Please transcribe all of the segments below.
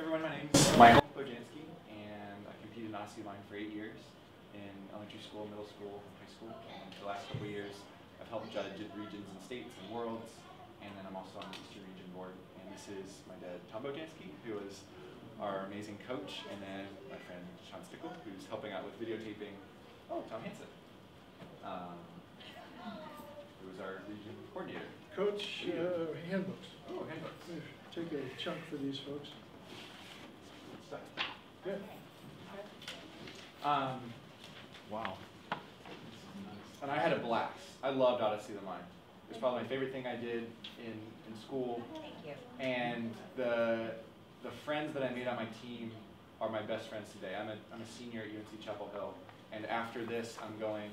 everyone, my name is Michael Bojanski, and I competed in Odyssey of Mind for 8 years in elementary school, middle school, high school. And for the last couple of years, I've helped judge at regions and states and worlds, and then I'm also on the Eastern Region Board. And this is my dad, Tom Bojanski, who is our amazing coach, and then my friend Sean Stickle, who's helping out with videotaping. Oh, Tom Hansen, who is our region coordinator. Coach, handbooks. Oh, handbooks. Take a chunk for these folks. Good. Wow. And I had a blast. I loved Odyssey of the Mind. It was probably my favorite thing I did in school. Thank you. And the friends that I made on my team are my best friends today. I'm a senior at UNC Chapel Hill, and after this, I'm going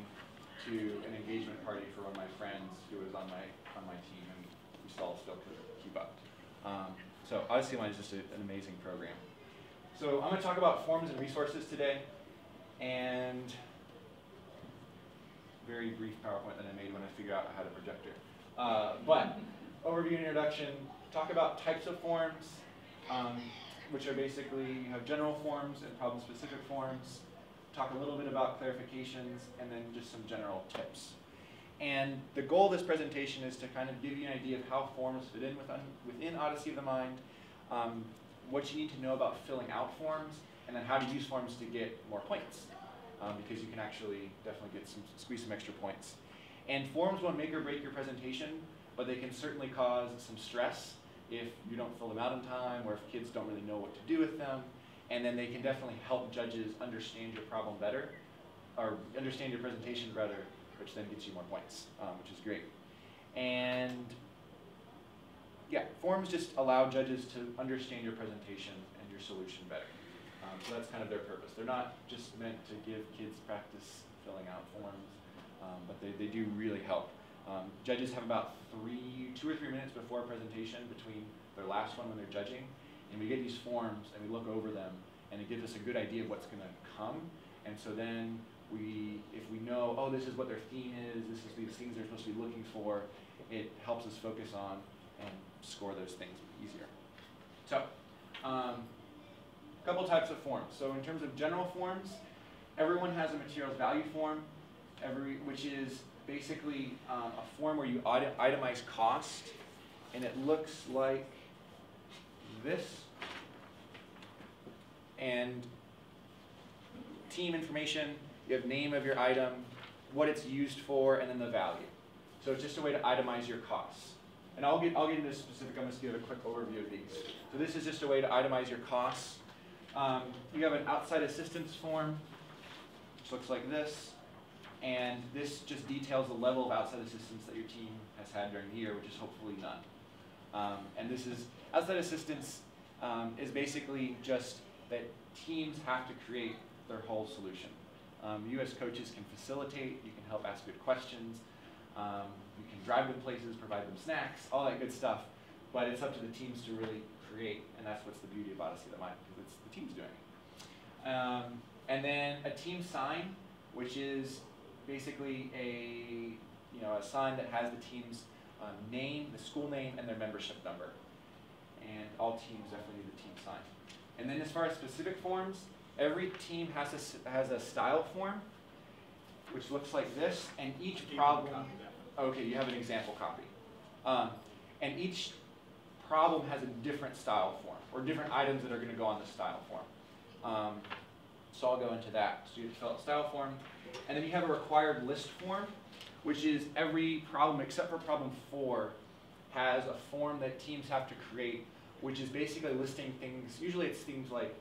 to an engagement party for one of my friends who was on my team, and we still could keep up. So Odyssey of the Mind is just an amazing program. So I'm going to talk about forms and resources today, and very brief PowerPoint that I made when I figured out how to projector. But overview and introduction, talk about types of forms, which are basically, you have general forms and problem-specific forms, talk a little bit about clarifications, and then just some general tips. And the goal of this presentation is to kind of give you an idea of how forms fit in within Odyssey of the Mind, what you need to know about filling out forms, and then how to use forms to get more points, because you can actually definitely squeeze some extra points. And forms won't make or break your presentation, but they can certainly cause some stress if you don't fill them out in time, or if kids don't really know what to do with them. And then they can definitely help judges understand your problem better, or understand your presentation better, which then gets you more points, which is great. And yeah, forms just allow judges to understand your presentation and your solution better. So that's kind of their purpose. They're not just meant to give kids practice filling out forms, but they do really help. Judges have about 2 or 3 minutes before a presentation between their last one when they're judging, and we get these forms and we look over them, and it gives us a good idea of what's going to come. And so then if we know, oh, this is what their theme is, this is these things they're supposed to be looking for, it helps us focus on and score those things easier. So, a couple types of forms. So in terms of general forms, everyone has a materials value form, which is basically a form where you itemize cost, and it looks like this. And team information, you have name of your item, what it's used for, and then the value. So it's just a way to itemize your costs. And I'll get into specific, I'm just going to give a quick overview of these. So this is just a way to itemize your costs. You have an outside assistance form, which looks like this. And this just details the level of outside assistance that your team has had during the year, which is hopefully none. And this is, outside assistance is basically just that teams have to create their whole solution. You as coaches can facilitate, you can help ask good questions, you can drive them places, provide them snacks, all that good stuff, but it's up to the teams to really create, and that's what's the beauty of Odyssey of the Mind, because it's the teams doing it. And then a team sign, which is basically a sign that has the team's name, the school name, and their membership number. And all teams definitely need the team sign. And then as far as specific forms, every team has a style form, which looks like this, and each problem, okay, you have an example copy. And each problem has a different style form, or different items that are going to go on the style form. So I'll go into that. So you fill out style form, and then you have a required list form, which is every problem except for problem 4 has a form that teams have to create, which is basically listing things. Usually it's things like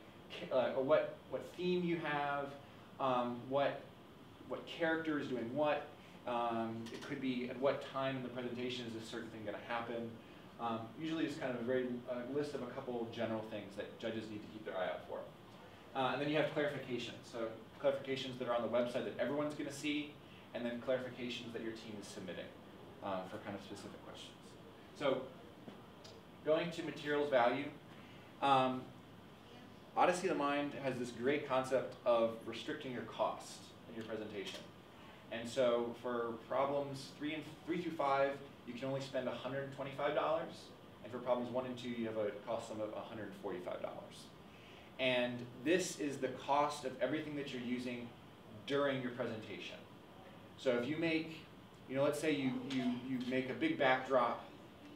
what theme you have, what character is doing what. It could be at what time in the presentation is a certain thing going to happen. Usually it's kind of a list of a couple general things that judges need to keep their eye out for. And then you have clarifications. So clarifications that are on the website that everyone's going to see, and then clarifications that your team is submitting for kind of specific questions. So going to materials value, Odyssey of the Mind has this great concept of restricting your cost in your presentation. And so for problems 3 through 5, you can only spend $125. And for problems 1 and 2, you have a cost sum of $145. And this is the cost of everything that you're using during your presentation. So if you make, let's say you make a big backdrop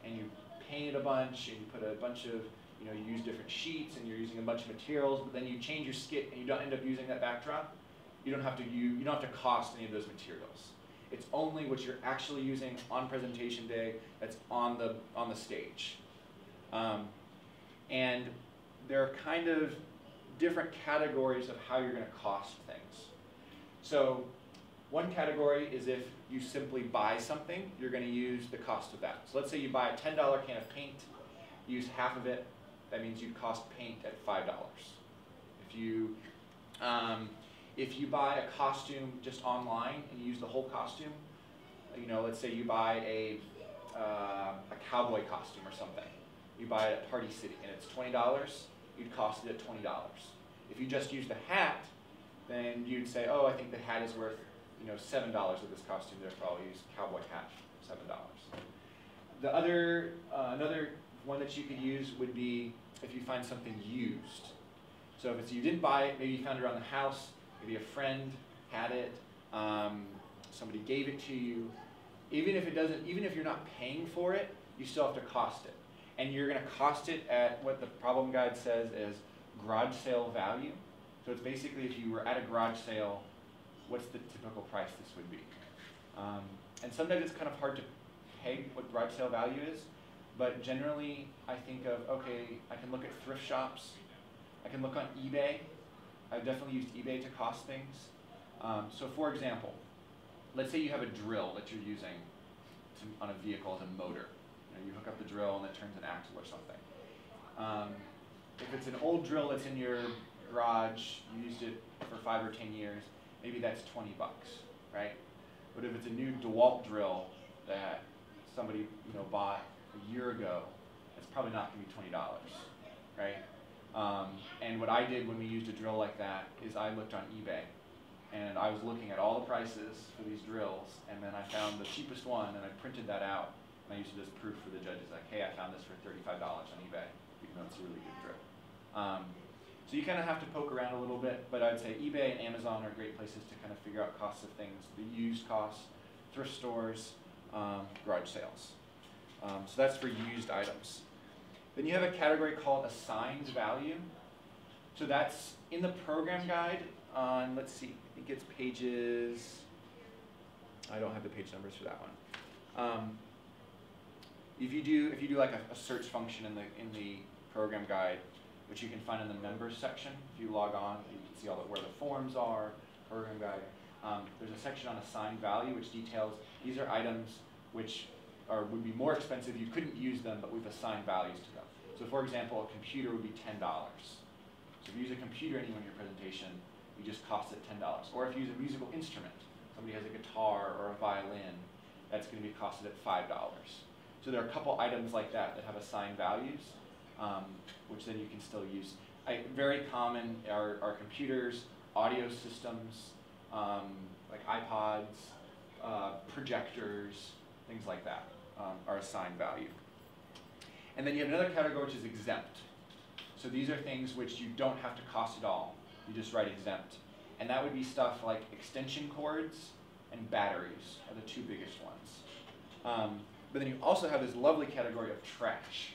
and you paint it a bunch and you put a bunch of, you use different sheets and you're using a bunch of materials, but then you change your skit and you don't end up using that backdrop, you don't have to cost any of those materials. It's only what you're actually using on presentation day that's on the stage. And there are kind of different categories of how you're going to cost things. So one category is if you simply buy something, you're going to use the cost of that. So let's say you buy a $10 can of paint, use half of it, that means you'd cost paint at $5. If you buy a costume just online and you use the whole costume, let's say you buy a cowboy costume or something. You buy it at Party City and it's $20, you'd cost it at $20. If you just use the hat, then you'd say, oh, I think the hat is worth $7 of this costume, therefore I'll use cowboy hat, $7. The other, another one that you could use would be if you find something used. So if it's you didn't buy it, maybe you found it around the house, maybe a friend had it, somebody gave it to you. Even if you're not paying for it, you still have to cost it. And you're going to cost it at what the problem guide says is garage sale value. So it's basically if you were at a garage sale, what's the typical price this would be. And sometimes it's kind of hard to peg what garage sale value is, but generally I think of, okay, I can look at thrift shops, I can look on eBay. I've definitely used eBay to cost things. So for example, let's say you have a drill that you're using on a vehicle as a motor. You hook up the drill and it turns an axle or something. If it's an old drill that's in your garage, you used it for 5 or 10 years, maybe that's 20 bucks, right? But if it's a new DeWalt drill that somebody bought a year ago, it's probably not going to be $20, right? And what I did when we used a drill like that is I looked on eBay and I was looking at all the prices for these drills, and then I found the cheapest one and I printed that out and I used it as proof for the judges, like, hey, I found this for $35 on eBay, even though it's a really good drill. So you kind of have to poke around a little bit, but I'd say eBay and Amazon are great places to kind of figure out costs of things, the used costs, thrift stores, garage sales. So that's for used items. Then you have a category called assigned value. So that's in the program guide on, let's see, I think it's pages, I don't have the page numbers for that one. If you do like a search function in the program guide, which you can find in the members section, if you log on, you can see where the forms are, program guide. There's a section on assigned value which details these are items which would be more expensive, you couldn't use them, but we've assigned values to them. So for example, a computer would be $10. So if you use a computer anywhere in your presentation, you just cost it $10. Or if you use a musical instrument, somebody has a guitar or a violin, that's going to be costed at $5. So there are a couple items like that that have assigned values, which then you can still use. Very common are computers, audio systems, like iPods, projectors, things like that are assigned value. And then you have another category which is exempt. So these are things which you don't have to cost at all. You just write exempt. And that would be stuff like extension cords and batteries are the two biggest ones. But then you also have this lovely category of trash.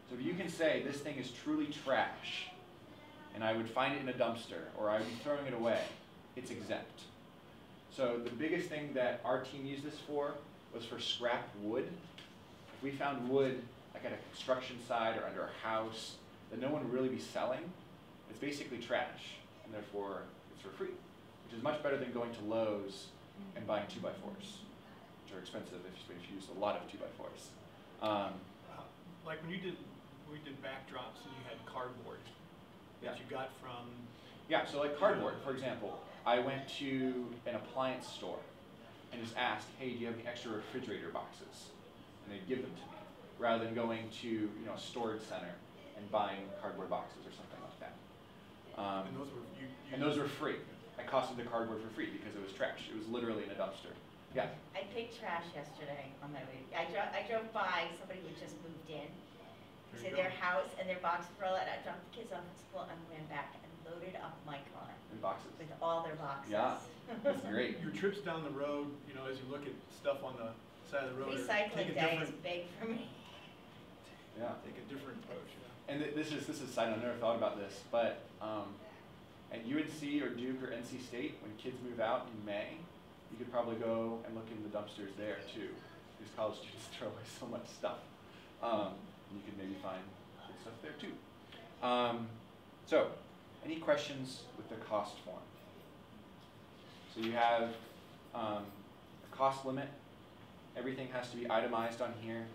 So if you can say this thing is truly trash, and I would find it in a dumpster, or I would be throwing it away, it's exempt. So the biggest thing that our team used this for was for scrap wood. If we found wood like at a construction site or under a house that no one would really be selling, it's basically trash, and therefore it's for free, which is much better than going to Lowe's and buying 2x4s, which are expensive if you use a lot of 2x4s. Like when we did backdrops and you had cardboard that you got from... Yeah, so like cardboard, for example. I went to an appliance store and just asked, hey, do you have any extra refrigerator boxes? And they'd give them to me, rather than going to a storage center and buying cardboard boxes or something like that. And those were and those were free. I costed the cardboard for free because it was trash. It was literally in a dumpster. Yeah. I picked trash yesterday on my way. I drove by somebody who just moved in, There to you their go. house and their box for all that. I dropped the kids off at school and went back and loaded up my car In boxes. with all their boxes. Yeah. That's great. Your trips down the road, you know, as you look at stuff on the side of the road, Recycling day is big for me. Yeah. take a different approach, you know. And this is a side note, I never thought about this, but at UNC or Duke or NC State, when kids move out in May, you could probably go and look in the dumpsters there too. Because college students throw away so much stuff. You could maybe find good stuff there too. So, any questions with the cost form? So you have a cost limit. Everything has to be itemized on here.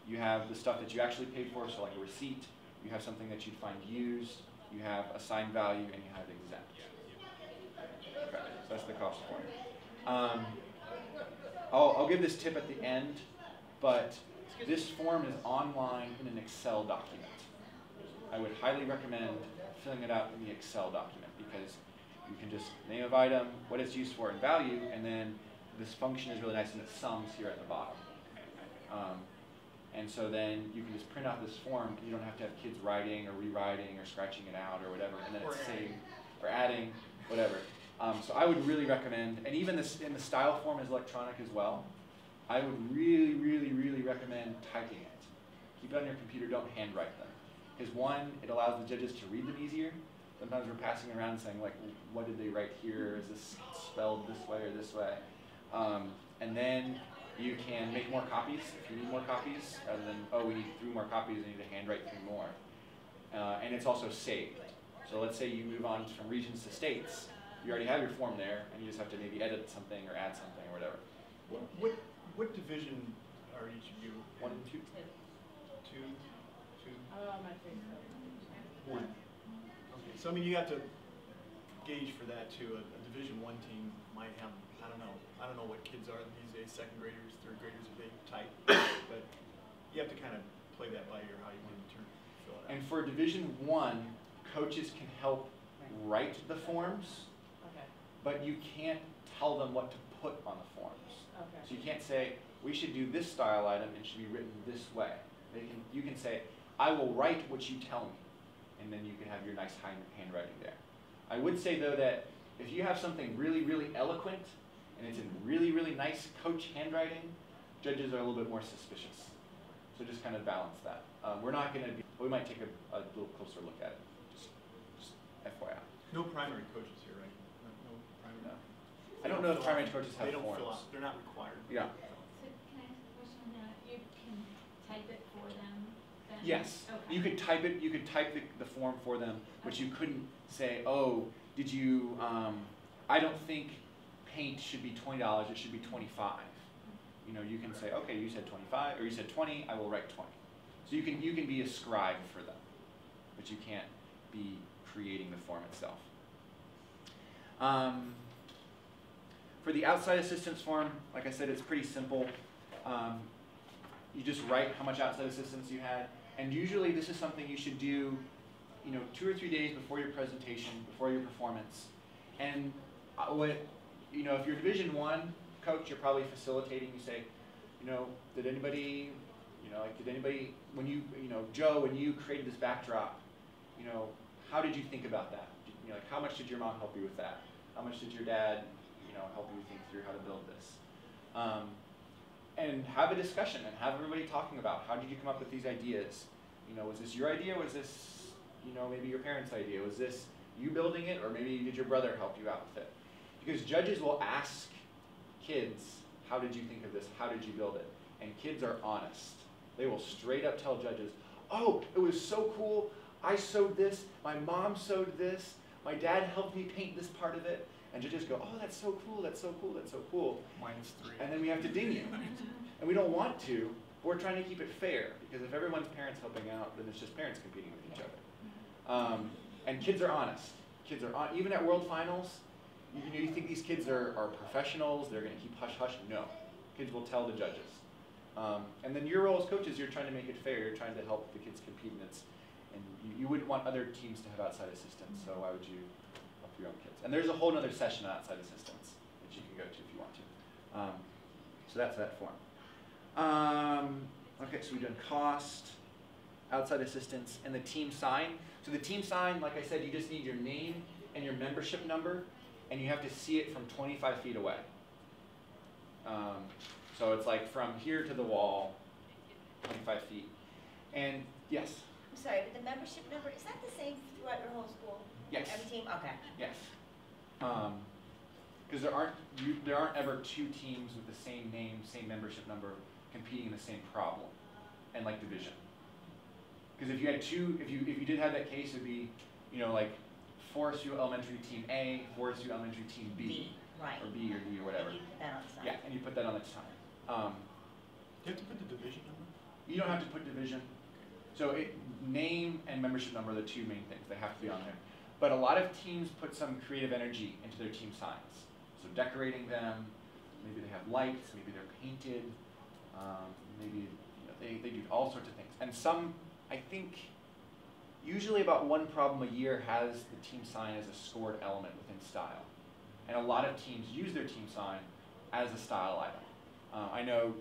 You have the stuff that you actually paid for, so like a receipt. You have something that you'd find used. You have assigned value, and you have exempt. Okay, so that's the cost form. I'll give this tip at the end, but this form is online in an Excel document. I would highly recommend filling it out in the Excel document because you can just name of item, what it's used for, and value, and then this function is really nice and it sums here at the bottom. And so then you can just print out this form. You don't have to have kids writing or rewriting or scratching it out or whatever, and then it's saved or adding, whatever. So I would really recommend, and even this in the style form is electronic as well. I would really, really, really recommend typing it. Keep it on your computer. Don't handwrite them, because one, it allows the judges to read them easier. Sometimes we're passing around saying like, what did they write here? Is this spelled this way or this way? And then you can make more copies if you need more copies, rather than, oh, we need 3 more copies, I need to handwrite 3 more. And it's also saved. So let's say you move on from regions to states. You already have your form there, and you just have to maybe edit something or add something or whatever. What division are each of you? 1 and 2. Two? I think so. One. Okay, so I mean, you have to gauge for that too. A Division I team might have, I don't know what kids are these days, 2nd graders, 3rd graders, if they type, but you have to kind of play that by ear how you want to fill it out. And for Division I, coaches can help write the forms, Okay, but you can't tell them what to put on the forms. okay. So you can't say, we should do this style item, it should be written this way. You can say, I will write what you tell me, and then you can have your nice handwriting there. I would say though that if you have something really, really eloquent, and it's in really, really nice coach handwriting, judges are a little bit more suspicious. So just kind of balance that. We're not going to be, we might take a little closer look at it, just FYI. No primary coaches here, right? No primary. No. I don't know if primary coaches have They don't fill forms. out, they're not required. Yeah. So can I ask a question on that? You can type it for them then? Yes, Okay. you could type it, you could type the form for them, but you couldn't say, oh, did you, I don't think paint should be $20, it should be 25. You know, you can say, okay, you said 25, or you said 20, I will write 20. So you can be a scribe for them, but you can't be creating the form itself. For the outside assistance form, like I said, it's pretty simple. You just write how much outside assistance you had, and usually this is something you should do, you know, 2 or 3 days before your presentation, before your performance. And you know, if you're Division I coach, you're probably facilitating. You say, you know, did anybody, when you know, Joe, when you created this backdrop, you know, how did you think about that? You know, like how much did your mom help you with that? How much did your dad, you know, help you think through how to build this? And have a discussion and have everybody talking about how did you come up with these ideas? You know, was this your idea? Was this, you know, maybe your parents' idea? Was this you building it, or maybe did your brother help you out with it? Because judges will ask kids, how did you think of this? How did you build it? And kids are honest. They will straight up tell judges, oh, it was so cool. I sewed this. My mom sewed this. My dad helped me paint this part of it. And judges go, oh, that's so cool. That's so cool. That's so cool. -3. And then we have to ding you. And we don't want to. But we're trying to keep it fair. Because if everyone's parents helping out, then it's just parents competing with each other. And kids are honest. Kids are even at World Finals. You think these kids are professionals, they're going to keep hush-hush? No. Kids will tell the judges. And then your role as coaches, you're trying to make it fair. You're trying to help the kids compete. And you wouldn't want other teams to have outside assistants, so why would you help your own kids? And there's a whole other session on outside assistants that you can go to if you want to. So that's that form. Okay, so we've done cost, outside assistance, and the team sign. So the team sign, like I said, you just need your name and your membership number, and you have to see it from 25 feet away. So it's like from here to the wall, 25 feet. And yes, I'm sorry, but the membership number, is that the same throughout your whole school? yes, Every team, okay. yes. Because there aren't ever two teams with the same name, same membership number, competing in the same problem, and like division. Because if you had two, if you did have that case, it'd be, you know, like Forest View Elementary Team A, Forest View Elementary Team B, Right. or B or D or whatever. And you put that on the side. Yeah, and you put that on the sign. Do you have to put the division number? You don't have to put division. So name and membership number are the two main things. They have to be on there. But a lot of teams put some creative energy into their team signs. So decorating them, maybe they have lights, maybe they're painted, maybe they do all sorts of things. And some, I think, usually about one problem a year has the team sign as a scored element within style. And a lot of teams use their team sign as a style item. I know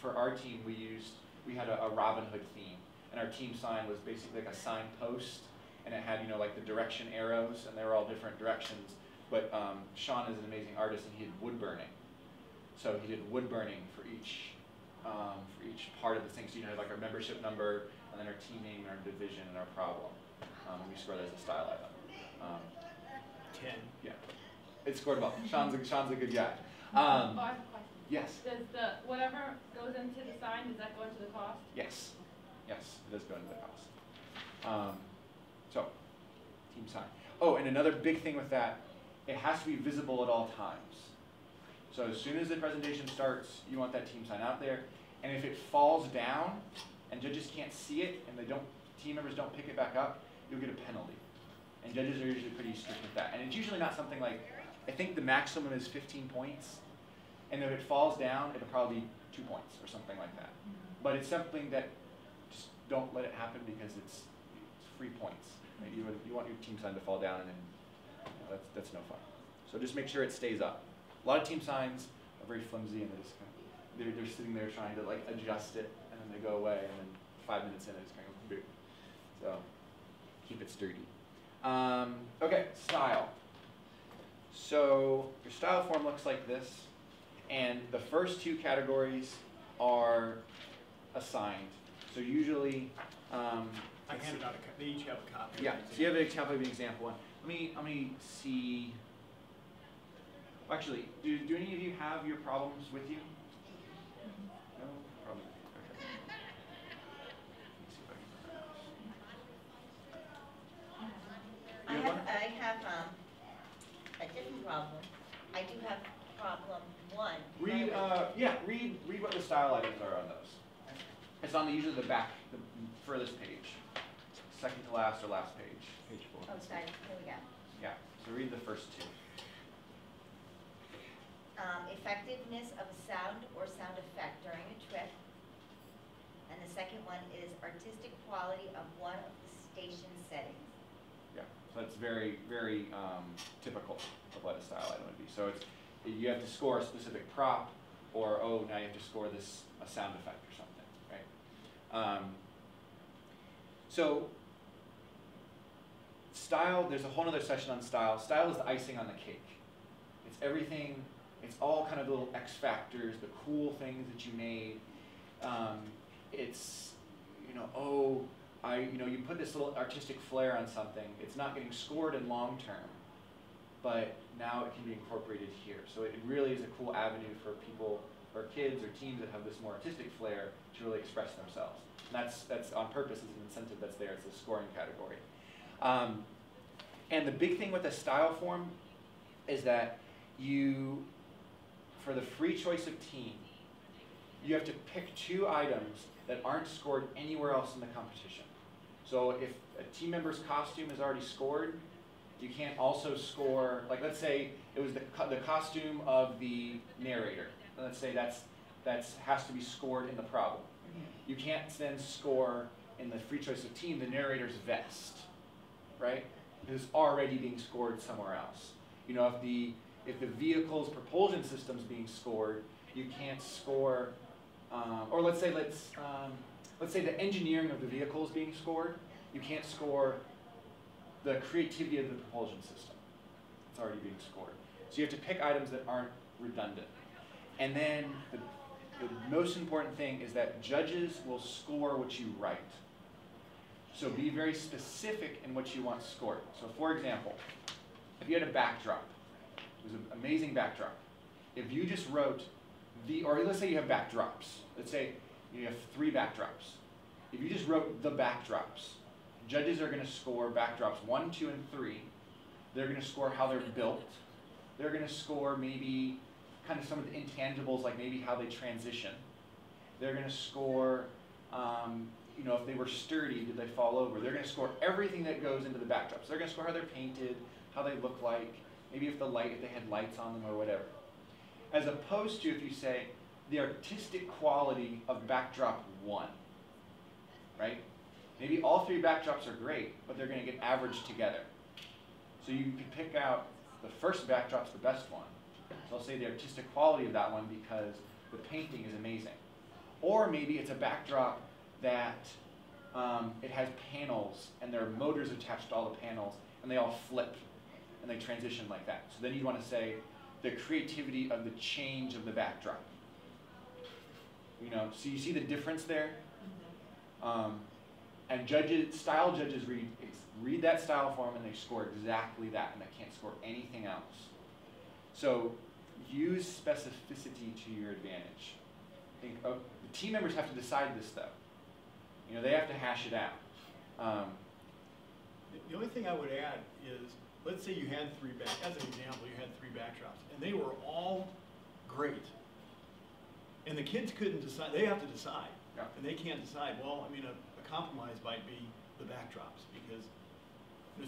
for our team we had a Robin Hood theme, and our team sign was basically like a sign post, and it had, you know, like the direction arrows, and they were all different directions. But Sean is an amazing artist, and he did wood burning. So he did wood burning for each part of the thing. So you know, like our membership number, and then our team name, and our division, and our problem. And we score that as a style item. 10. Yeah, it's scored well. Sean's a good guy. Oh, I have a question. Yes. Does whatever goes into the sign, does that go into the cost? Yes. Yes, it does go into the cost. So, team sign. Oh, and another big thing with that, it has to be visible at all times. So as soon as the presentation starts, you want that team sign out there. And if it falls down and judges can't see it and team members don't pick it back up, you'll get a penalty. And judges are usually pretty strict with that. And it's usually not something like, I think the maximum is 15 points. And if it falls down, it'll probably be 2 points or something like that. But it's something that just don't let it happen because it's free points. Right? You want your team sign to fall down, and then that's no fun. So just make sure it stays up. A lot of team signs are very flimsy, and they're sitting there trying to like adjust it, and then they go away, and then 5 minutes in, it's kind of boom. So keep it sturdy. Okay, style. So your style form looks like this, and the first two categories are assigned. So usually, I handed out they each have a copy. yeah. So you have an example of an example one. Let me see. Actually, do any of you have your problems with you? No, probably. Okay. Let me see if I can. You have one? I have a different problem. I do have problem 1. Read what the style items are on those. It's on usually the back, the furthest page, second to last or last page. Page 4. Oh, sorry, here we go. Yeah. So read the first two. Effectiveness of a sound or sound effect during a trip. And the second one is artistic quality of one of the station settings. Yeah. So that's very, very typical of what a style item would be. So you have to score a specific prop, or now you have to score a sound effect or something, right? So style, there's a whole other session on style. Style is the icing on the cake. It's everything. It's all kind of little X factors, the cool things that you made. It's, you put this little artistic flair on something. It's not getting scored in long term, but now it can be incorporated here. So it really is a cool avenue for people, or kids, or teams that have this more artistic flair to really express themselves. And that's on purpose as an incentive that's there. It's a scoring category. And the big thing with a style form is that for the free choice of team, you have to pick 2 items that aren't scored anywhere else in the competition. So if a team member's costume is already scored, you can't also score, like let's say it was the costume of the narrator. And let's say that has to be scored in the problem. You can't then score in the free choice of team the narrator's vest, right? It's already being scored somewhere else. If the vehicle's propulsion system's being scored, you can't score or let's say the engineering of the vehicle is being scored. You can't score the creativity of the propulsion system. It's already being scored. So you have to pick items that aren't redundant. And then the most important thing is that judges will score what you write. So be very specific in what you want scored. So for example, if you had a backdrop, it was an amazing backdrop. If you just wrote or let's say you have backdrops. Let's say you have 3 backdrops. If you just wrote the backdrops, judges are going to score backdrops 1, 2, and 3. They're going to score how they're built. They're going to score maybe kind of some of the intangibles, like maybe how they transition. They're going to score, if they were sturdy, did they fall over? They're going to score everything that goes into the backdrops. They're going to score how they're painted, how they look like, maybe if they had lights on them or whatever. As opposed to if you say the artistic quality of backdrop 1, right? Maybe all 3 backdrops are great, but they're going to get averaged together. So you can pick out the first backdrop's the best one. So I'll say the artistic quality of that one because the painting is amazing. Or maybe it's a backdrop that it has panels and there are motors attached to all the panels and they all flip and they transition like that. So then you want to say the creativity of the change of the backdrop. So you see the difference there? And style judges read that style form and they score exactly that, and they can't score anything else. So use specificity to your advantage. The team members have to decide this though. They have to hash it out. The only thing I would add is, let's say you had as an example, you had 3 backdrops, and they were all great. And the kids couldn't decide, they have to decide. Yeah. And they can't decide, well, a compromise might be the backdrops, because,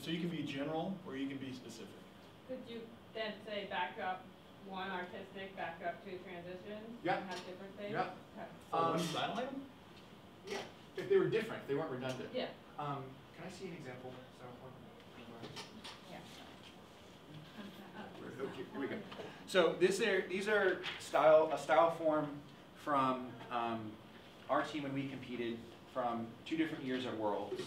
so you can be general or you can be specific. Could you then say backdrop 1 artistic, backdrop 2 transition? Yeah. And have different things? Yeah. Okay. For one style item? Yeah. If they were different, if they weren't redundant. Yeah. Can I see an example? Yeah. Okay, here we go. So these are a style form from our team when we competed from 2 different years at Worlds.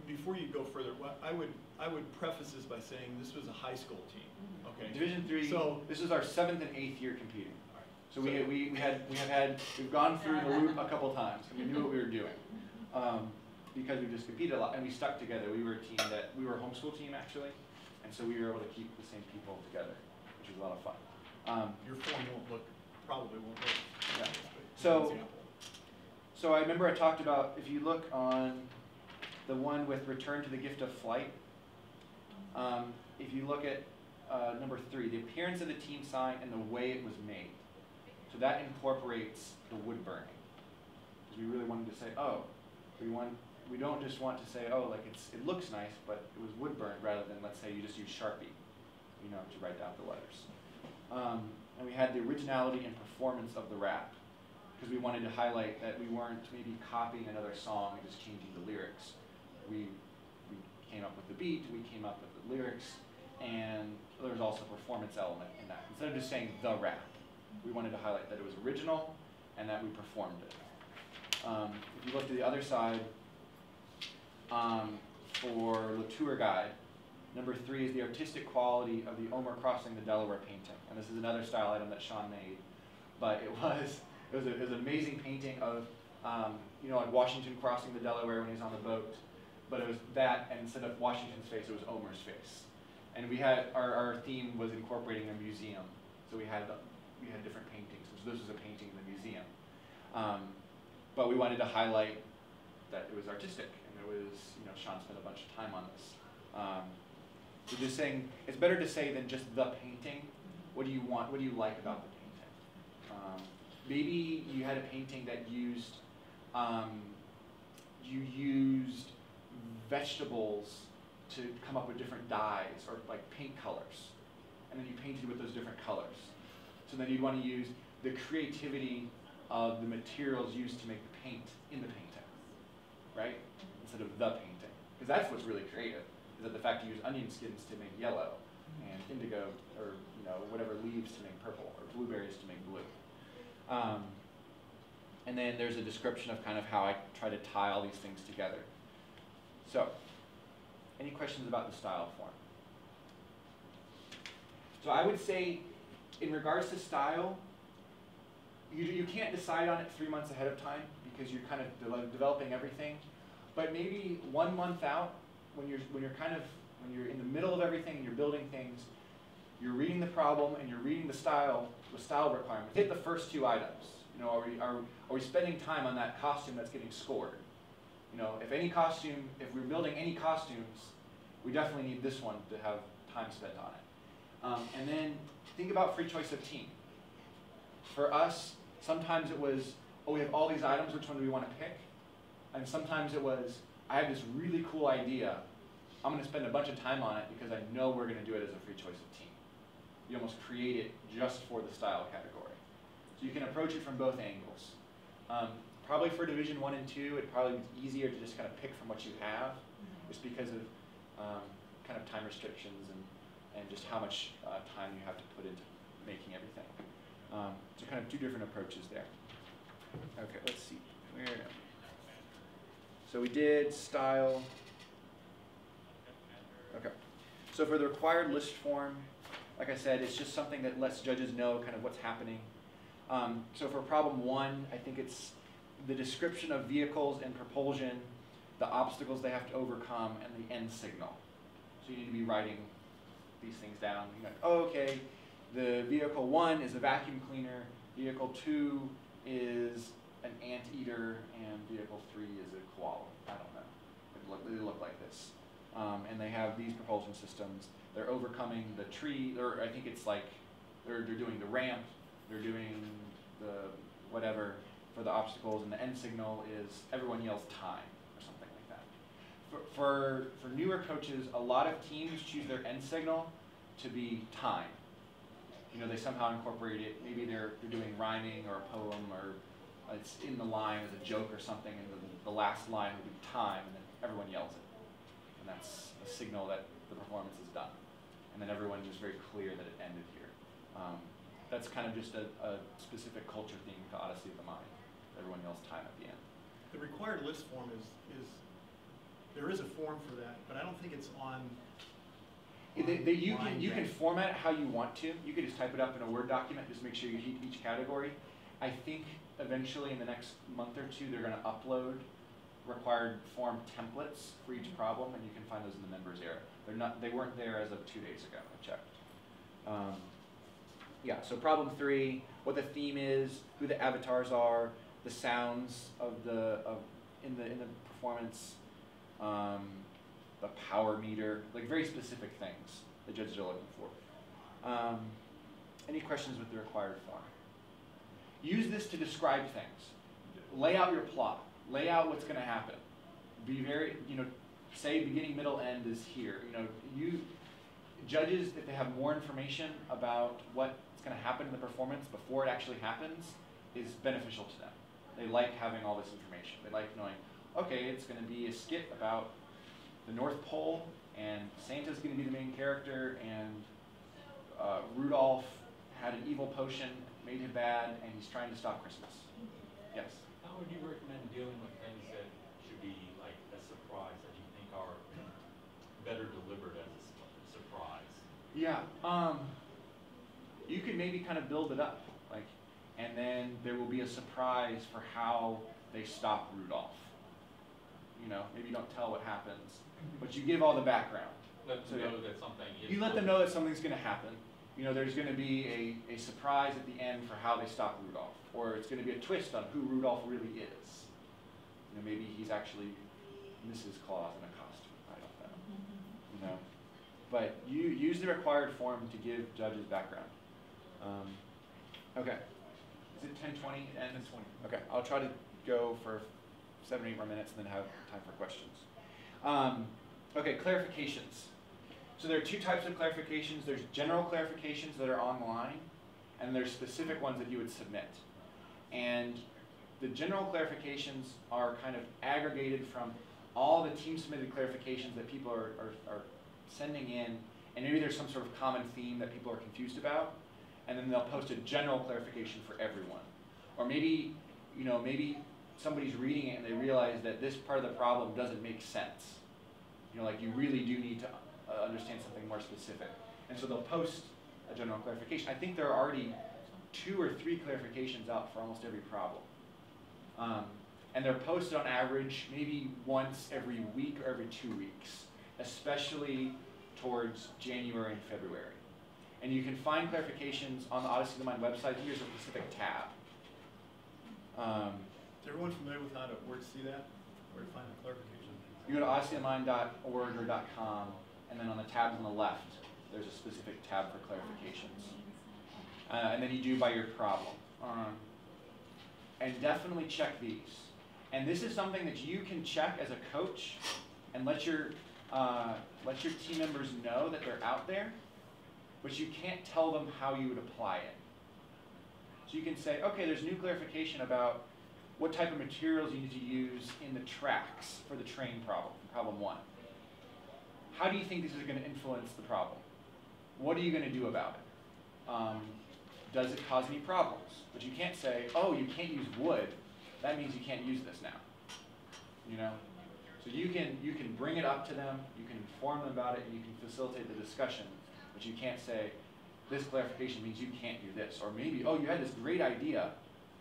Before you go further, I would preface this by saying this was a high school team. Okay. Division 3. So this is our 7th and 8th year competing. all right. So we've gone through the loop a couple times and we knew what we were doing. Because we just competed a lot and we stuck together. We were a homeschool team actually, and so we were able to keep the same people together, which was a lot of fun. Your form probably won't look. Yeah. Like this, but So- an example. So I remember I talked about, if you look on the one with Return to the Gift of Flight, if you look at number 3, the appearance of the team sign and the way it was made. So that incorporates the wood burning. Because we really wanted to say, we don't just want to say, it looks nice, but it was wood burned, rather than, let's say, you just use Sharpie, to write out the letters. And we had the originality and performance of the rap, because we wanted to highlight that we weren't maybe copying another song and just changing the lyrics. We came up with the beat, we came up with the lyrics, and there was also a performance element in that. Instead of just saying the rap, we wanted to highlight that it was original and that we performed it. If you look to the other side, for the tour guide, number 3 is the artistic quality of the Omer crossing the Delaware painting. And this is another style item that Sean made. But it was an amazing painting of, like Washington crossing the Delaware when he was on the boat. But it was that, and instead of Washington's face, it was Omer's face. And we had, our theme was incorporating a museum. So we had different paintings. So this was a painting in the museum. But we wanted to highlight that it was artistic, and it was, Sean spent a bunch of time on this. So just saying, it's better to say than just the painting. What do you want? What do you like about the painting? Maybe you had a painting that used, you used vegetables to come up with different dyes or like paint colors, and then you painted with those different colors. So then you'd want to use the creativity of the materials used to make the paint in the painting, right? Instead of the painting. Because that's what's really creative, is that the fact you use onion skins to make yellow, and indigo, or whatever leaves to make purple, or blueberries to make blue. And then there's a description of kind of how I try to tie all these things together. So, any questions about the style form? So I would say, in regards to style, you can't decide on it 3 months ahead of time because you're kind of developing everything. But maybe 1 month out, when you're in the middle of everything and you're building things, you're reading the problem and you're reading the style requirements. Hit the first 2 items. You know, are we spending time on that costume that's getting scored? You know, if we're building any costumes, we definitely need this one to have time spent on it. And then think about free choice of team. For us, sometimes it was, oh, we have all these items, which one do we want to pick? And sometimes it was, I have this really cool idea. I'm going to spend a bunch of time on it because I know we're going to do it as a free choice of team. You almost create it just for the style category. So you can approach it from both angles. Probably for Division 1 and 2, it'd probably be easier to just kind of pick from what you have, just because of kind of time restrictions and just how much time you have to put into making everything. So kind of 2 different approaches there. Okay, let's see. Where am I? So we did style. Okay. So for the required list form, like I said, it's just something that lets judges know kind of what's happening. So for problem 1, I think it's the description of vehicles and propulsion, the obstacles they have to overcome, and the end signal. So you need to be writing these things down. You're like, oh, okay, the vehicle 1 is a vacuum cleaner, vehicle 2 is an anteater, and vehicle 3 is a koala. I don't know. They look like this. And they have these propulsion systems. They're overcoming the tree, or I think it's like they're doing the ramp, they're doing the whatever for the obstacles, and the end signal is everyone yells time or something like that. For newer coaches, a lot of teams choose their end signal to be time. You know, they somehow incorporate it. Maybe they're doing rhyming or a poem, or it's in the line as a joke or something, and the last line will be time, and then everyone yells it. And that's a signal that the performance is done. And then everyone is very clear that it ended here. That's kind of just a specific culture theme to Odyssey of the Mind. Everyone yells time at the end. The required list form there is a form for that, but I don't think it's on. You can format it how you want to. You can just type it up in a Word document, just make sure you hit each category. I think eventually in the next month or 2 they're going to upload required form templates for each problem, and you can find those in the members area. They weren't there as of 2 days ago. I checked. Yeah, so problem 3, what the theme is, who the avatars are, the sounds in the performance, the power meter, like very specific things the judges are looking for. Any questions with the required form? Use this to describe things. Lay out your plot. Lay out what's going to happen. Be very, say beginning, middle, end is here. Judges, if they have more information about what's going to happen in the performance before it actually happens, is beneficial to them. They like having all this information. They like knowing, okay, it's going to be a skit about the North Pole, and Santa's going to be the main character, and Rudolph had an evil potion, made him bad, and he's trying to stop Christmas. Yes? How would you recommend dealing with things that should be like a surprise, that you think are better delivered as a surprise? Yeah, you could maybe kind of build it up, and then there will be a surprise for how they stop Rudolph. Maybe you don't tell what happens, but you give all the background. Let them know that something is. You let them know that something's going to happen. There's going to be a surprise at the end for how they stop Rudolph, or it's going to be a twist on who Rudolph really is. Maybe he's actually Mrs. Claus in a costume. I don't know. But you use the required form to give judges background. Okay. Is it 10:20 and 10:20? Okay. I'll try to go for 7 or 8 more minutes and then have time for questions. Okay, clarifications. So there are 2 types of clarifications. There's general clarifications that are online, and there's specific ones that you would submit. And the general clarifications are kind of aggregated from all the team-submitted clarifications that people are sending in, and maybe there's some sort of common theme that people are confused about, and then they'll post a general clarification for everyone. Or maybe, maybe somebody's reading it and they realize that this part of the problem doesn't make sense. Like you really do need to understand something more specific. And so they'll post a general clarification. I think there are already 2 or 3 clarifications out for almost every problem. And they're posted on average maybe once every week or every 2 weeks, especially towards January and February. And you can find clarifications on the Odyssey of the Mind website. Here's a specific tab. Is everyone familiar with how to where to see that? Where to find the clarification? You go to odysseyofthemind.org or .com, and then on the tabs on the left, there's a specific tab for clarifications. And then you do by your problem. And definitely check these. And this is something that you can check as a coach and let your team members know that they're out there, but you can't tell them how you would apply it. So you can say, okay, there's new clarification about what type of materials you need to use in the tracks for the train problem, problem 1. How do you think this is going to influence the problem? What are you going to do about it? Does it cause any problems? But you can't say, oh, you can't use wood. That means you can't use this now. So you can bring it up to them, you can inform them about it, and you can facilitate the discussion, but you can't say, this clarification means you can't do this. Or maybe, oh, you had this great idea.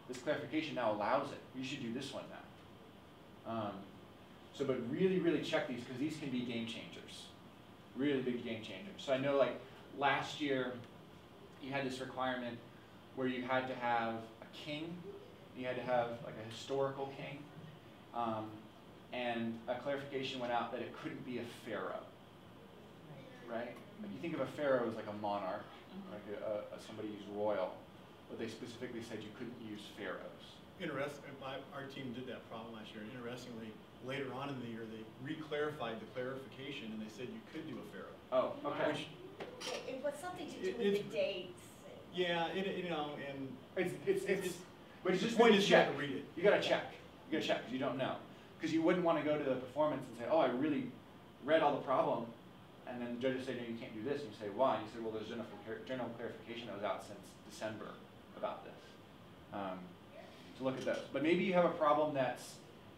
This clarification now allows it. You should do this one now. But really, really check these, because these can be game changers. Really big game changers. So I know like last year, you had this requirement where you had to have a king. You had to have like a historical king. And a clarification went out that it couldn't be a pharaoh. Right? Like you think of a pharaoh as like a monarch, like somebody who's royal. But they specifically said you couldn't use pharaohs. Our team did that problem last year. And interestingly, later on in the year, they re-clarified the clarification, and they said you could do a pharaoh. Oh, okay. It was something to do with the dates. Yeah, and But it's just the point good to is you have check. to read it. You gotta check. You gotta check because you don't know. Because you wouldn't want to go to the performance and say, oh, I really read all the problem, and then the judges say, no, you can't do this. And you say, why? And you say, well, there's general clarification that was out since December about this. So look at those. But maybe you have a problem that's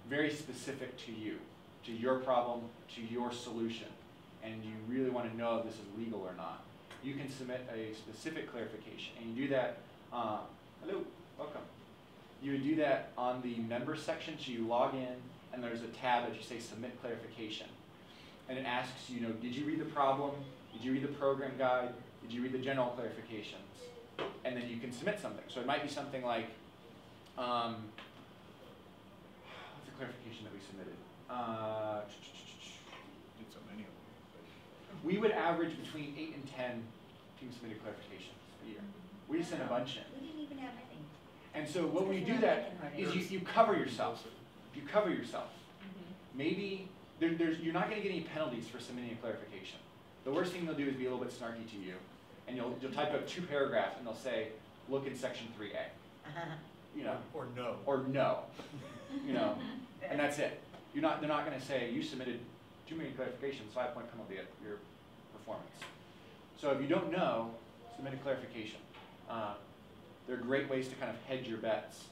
very specific to you, to your problem, to your solution, and you really want to know if this is legal or not. You can submit a specific clarification, and you do that. Hello, welcome. You would do that on the members section. So you log in, and there's a tab that you say submit clarification, and it asks you, did you read the problem? Did you read the program guide? Did you read the general clarifications? And then you can submit something. So it might be something like, what's the clarification that we submitted? Did so many of them. We would average between 8 and 10 team submitted clarifications a year. We just send a bunch in. We didn't even have any. And so when we do that is you cover yourself. You cover yourself. Maybe you're not going to get any penalties for submitting a clarification. The worst thing they'll do is be a little bit snarky to you. And you'll type up 2 paragraphs and they'll say, look in section 3A. Or no. Or no. And that's it. They're not going to say you submitted too many clarifications, 5-point penalty at your performance. So if you don't know, submit a clarification. They're great ways to kind of hedge your bets.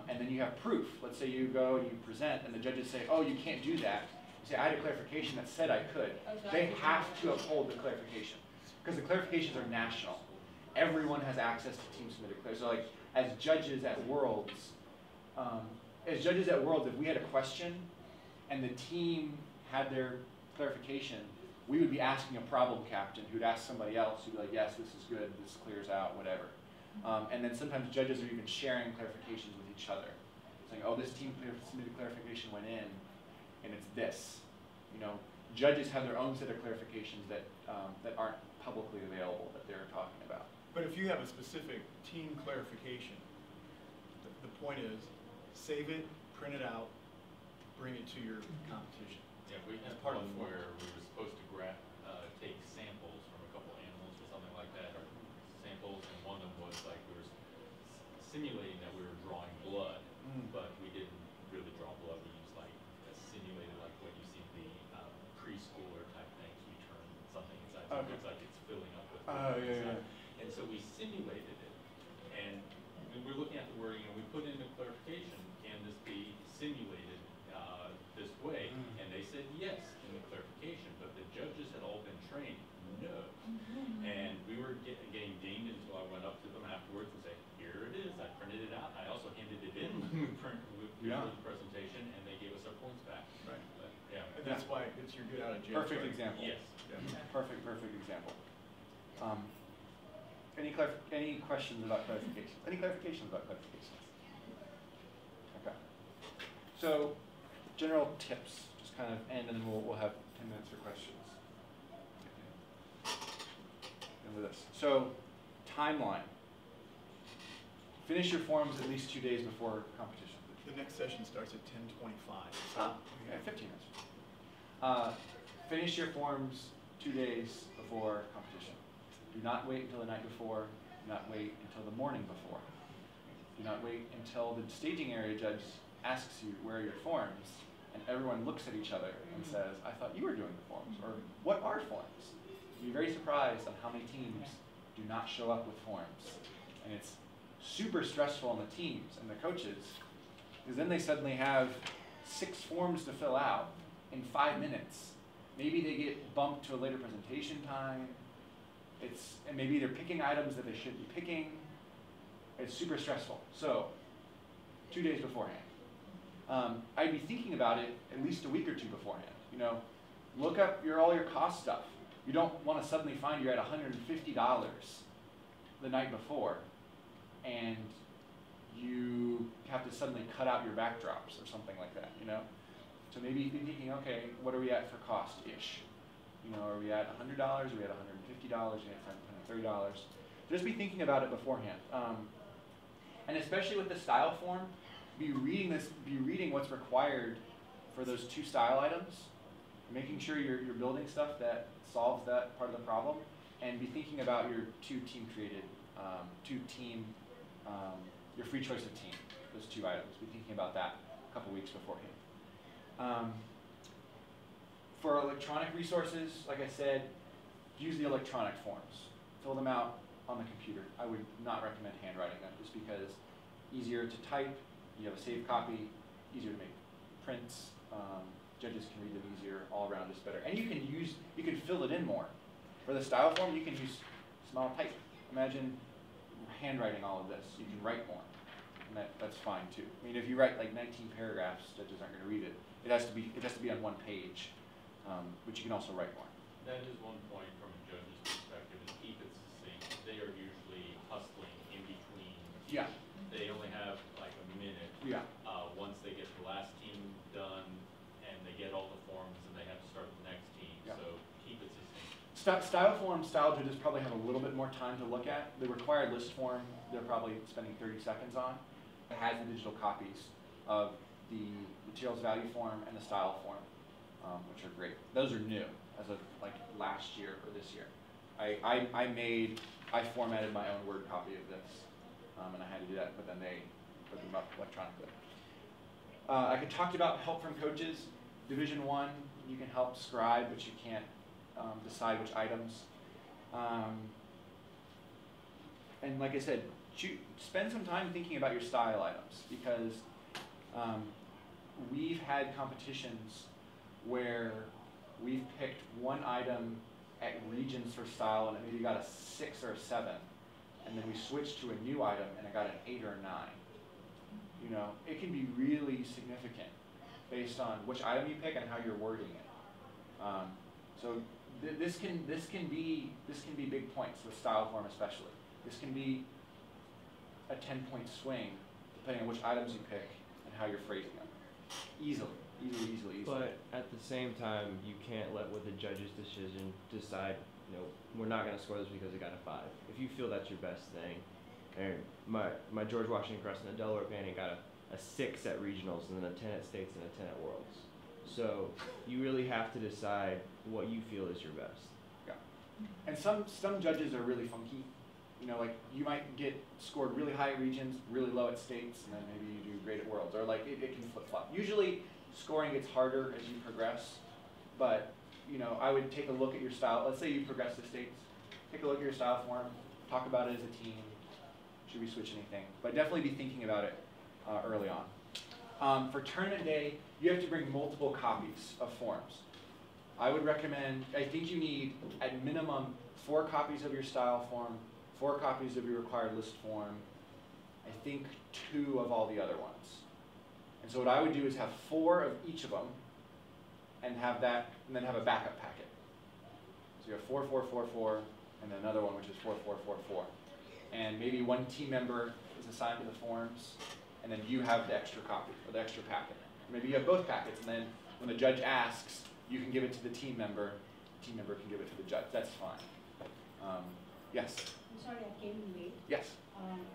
And then you have proof. Let's say you go and you present and the judges say, oh, you can't do that. You say, I had a clarification that said I could. They have to uphold the clarification because the clarifications are national. Everyone has access to team submitted clarifications. So like as judges at Worlds, if we had a question and the team had their clarification, we would be asking a problem captain who'd ask somebody else who'd be like, yes, this is good, this clears out, whatever. And then sometimes judges are even sharing clarifications with each other, saying, oh, this team submitted clarification went in, and it's this. Judges have their own set of clarifications that aren't publicly available that they're talking about. But if you have a specific team clarification, the point is, save it, print it out, bring it to your competition. Yeah, we had part of where we were supposed to take samples from a couple animals or something like that, or samples, and one of them was like we were simulating that we were drawing blood, but we didn't really draw blood. We used like a simulated, like what you see the preschooler type things. We turn something inside, so it looks like it's filling up with blood. Yeah. And so we simulated it, and we're looking at the wording and we put in a clarification, can this be simulated this way? And they said yes in the clarification, but the judges had all been trained, no. And we were getting dinged until I went up to them afterwards and say, here it is, I printed it out. I also handed it in with the presentation, and they gave us our points back. Right. But, yeah. And that's why it's your get out of jail. Perfect card. example. Yes. Yeah. Perfect example. Any questions about clarifications? Any clarifications about clarifications? Okay. So, general tips, just kind of end, and then we'll have 10 minutes for questions. Into this. So, timeline. Finish your forms at least 2 days before competition. The next session starts at 10:25. So Okay, 15 minutes. Finish your forms 2 days before competition. Do not wait until the night before. Do not wait until the morning before. Do not wait until the staging area judge asks you where are your forms, and everyone looks at each other and says, I thought you were doing the forms, or what are forms? You'll be very surprised on how many teams do not show up with forms. And it's super stressful on the teams and the coaches, because then they suddenly have 6 forms to fill out in 5 minutes. Maybe they get bumped to a later presentation time. And maybe they're picking items that they shouldn't be picking. It's super stressful. So, 2 days beforehand. I'd be thinking about it at least a week or two beforehand. You know, look up all your cost stuff. You don't want to suddenly find you're at $150 the night before, and you have to suddenly cut out your backdrops or something like that, you know? So maybe you're thinking, okay, what are we at for cost-ish? You know, are we at $100? Are we at $150? Are we at $130? Just be thinking about it beforehand. And especially with the style form, be reading what's required for those 2 style items, making sure you're building stuff that solves that part of the problem, and be thinking about your your free choice of team, those 2 items. Be thinking about that a couple weeks beforehand. For electronic resources, like I said, use the electronic forms. Fill them out on the computer. I would not recommend handwriting them, just because easier to type, you have a saved copy, easier to make prints, judges can read them easier, all around just better. And you can fill it in more. For the style form, you can use small type. Imagine handwriting all of this. You can write more, and that's fine too. I mean, if you write like 19 paragraphs, judges aren't going to read it. It has to be on 1 page, but you can also write more. That is one point from a judge's perspective, is keep it succinct. They are usually hustling in between. Yeah. They only have like a minute. Yeah. Once they get the last team done and they get all the forms, and they have to start the next team. Yeah. So keep it succinct. Style judges probably have a little bit more time to look at. The required list form, they're probably spending 30 seconds on. It has the digital copies of the materials value form and the style form, which are great. Those are new as of like last year or this year. I formatted my own Word copy of this, and I had to do that, but then they put them up electronically. I could talk about help from coaches. Division 1, you can help scribe, but you can't decide which items. And like I said, spend some time thinking about your style items, because we've had competitions where we've picked one item at regions for style and it maybe got a 6 or a 7, and then we switched to a new item and it got an 8 or a 9. You know, it can be really significant based on which item you pick and how you're wording it. So this can be big points with style form especially. This can be a 10-point swing depending on which items you pick and how you're phrasing them. Easily. But at the same time, you can't let with the judge's decision decide, you know, we're not going to score this because it got a 5. If you feel that's your best thing, and my George Washington Crescent, the Delaware Painting got a 6 at regionals and then a 10 at states and a 10 at worlds. So you really have to decide what you feel is your best. Yeah. And some judges are really funky. You know, like you might get scored really high at regions, really low at states, and then maybe you do great at worlds. Or like it can flip-flop. Usually scoring gets harder as you progress, but you know, I would take a look at your style. Let's say you progress to states. Take a look at your style form, talk about it as a team, should we switch anything? But definitely be thinking about it early on. For tournament day, you have to bring multiple copies of forms. I would recommend, I think you need at minimum 4 copies of your style form, 4 copies of your required list form, I think 2 of all the other ones. And so what I would do is have 4 of each of them and have that, and then have a backup packet. So you have 4, 4, 4, 4, and then another one which is 4, 4, 4, 4. And maybe one team member is assigned to the forms, and then you have the extra copy, or the extra packet. Maybe you have both packets, and then when the judge asks, you can give it to the team member can give it to the judge. That's fine. Yes? I'm sorry, I came in late. Yes?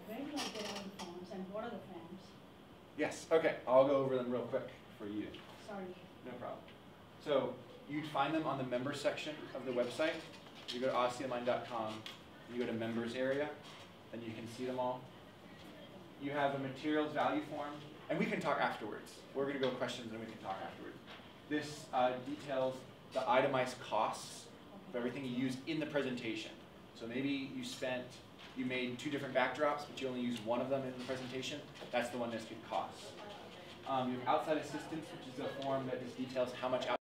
Where do I get all the forms and what are the forms? Yes, okay, I'll go over them real quick for you. Sorry. No problem. So you'd find them on the member section of the website. You go to odysseyofonline.com, you go to members area, and you can see them all. You have a materials value form, and we can talk afterwards. We're going to go questions and we can talk afterwards. This details the itemized costs of everything you use in the presentation. So maybe you made 2 different backdrops, but you only used one of them in the presentation. That's the one that could cost. You have outside assistance, which is a form that just details how much